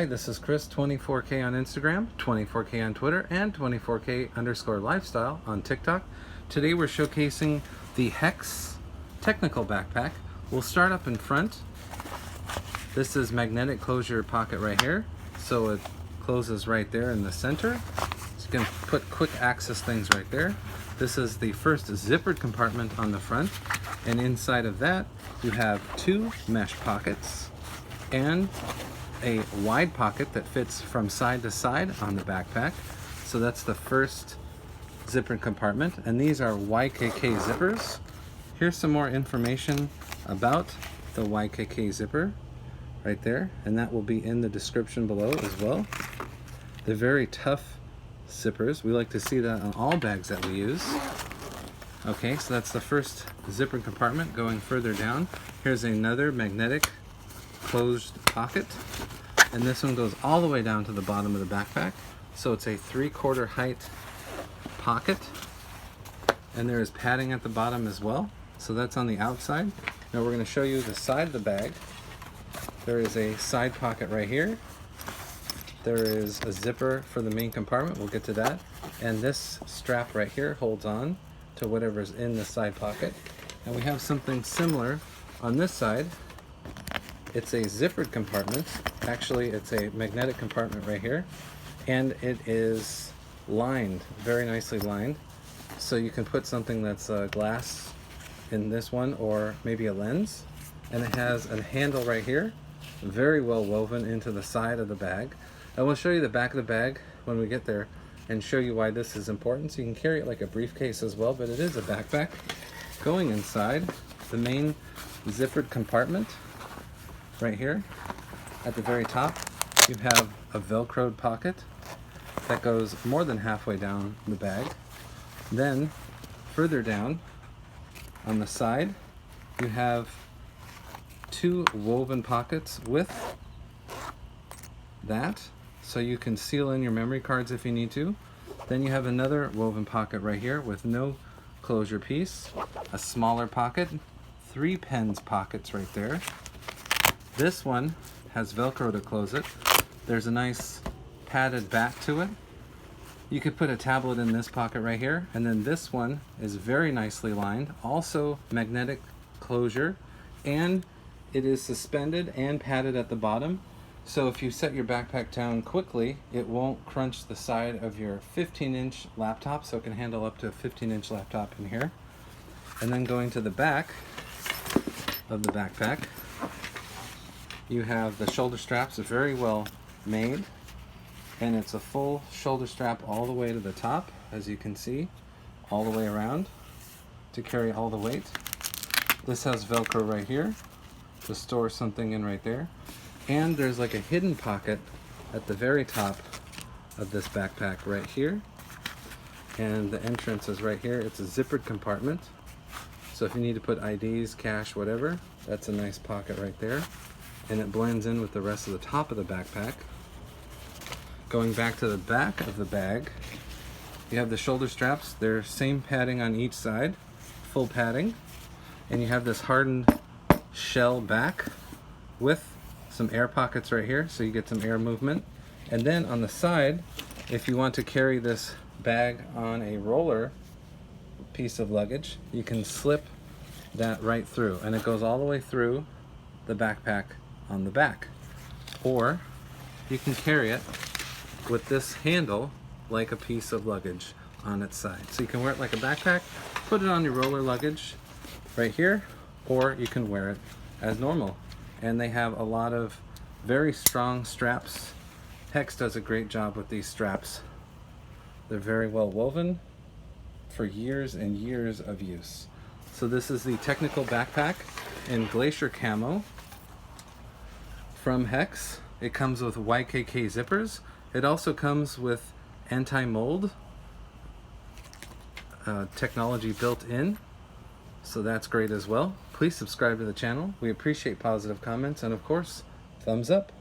Hi, this is Chris, 24K on Instagram, 24K on Twitter, and 24K_lifestyle on TikTok. Today we're showcasing the Hex technical backpack. We'll start up in front. This is magnetic closure pocket right here, so it closes right there in the center. So you can put quick access things right there. This is the first zippered compartment on the front, and inside of that you have two mesh pockets and a wide pocket that fits from side to side on the backpack. So that's the first zippered compartment, and these are YKK zippers. Here's some more information about the YKK zipper right there, and that will be in the description below as well. They're very tough zippers. We like to see that on all bags that we use. Okay, so that's the first zippered compartment. Going further down, here's another magnetic closed pocket, and this one goes all the way down to the bottom of the backpack. So it's a 3/4 height pocket, and there is padding at the bottom as well. So that's on the outside. Now we're going to show you the side of the bag. There is a side pocket right here. There is a zipper for the main compartment. We'll get to that. And this strap right here holds on to whatever's in the side pocket. And we have something similar on this side. It's a zippered compartment. Actually, it's a magnetic compartment right here, and it is lined, very nicely lined. So you can put something that's glass in this one, or maybe a lens. And it has a handle right here, very well woven into the side of the bag. I will show you the back of the bag when we get there and show you why this is important. So you can carry it like a briefcase as well, but it is a backpack. Going inside, the main zippered compartment right here at the very top, you have a velcroed pocket that goes more than halfway down the bag. Then further down on the side, you have two woven pockets with that, so you can seal in your memory cards if you need to. Then you have another woven pocket right here with no closure piece, a smaller pocket, 3 pens pockets right there. This one has Velcro to close it. There's a nice padded back to it. You could put a tablet in this pocket right here, and then this one is very nicely lined, also magnetic closure, and it is suspended and padded at the bottom. So if you set your backpack down quickly, it won't crunch the side of your 15-inch laptop, so it can handle up to a 15-inch laptop in here. And then going to the back of the backpack, you have the shoulder straps, are very well made, and it's a full shoulder strap all the way to the top, as you can see, all the way around to carry all the weight. This has Velcro right here to store something in right there, and there's like a hidden pocket at the very top of this backpack right here, and the entrance is right here. It's a zippered compartment, so if you need to put IDs, cash, whatever, that's a nice pocket right there. And it blends in with the rest of the top of the backpack. Going back to the back of the bag, you have the shoulder straps. They're same padding on each side, full padding. And you have this hardened shell back with some air pockets right here, so you get some air movement. And then on the side, if you want to carry this bag on a roller piece of luggage, you can slip that right through, and it goes all the way through the backpack on the back. Or you can carry it with this handle like a piece of luggage on its side. So you can wear it like a backpack, put it on your roller luggage right here, or you can wear it as normal. And they have a lot of very strong straps. Hex does a great job with these straps. They're very well woven for years and years of use. So this is the technical backpack in Glacier Camo from Hex. It comes with YKK zippers. It also comes with anti-mold technology built in, so that's great as well. Please subscribe to the channel. We appreciate positive comments, and of course, thumbs up.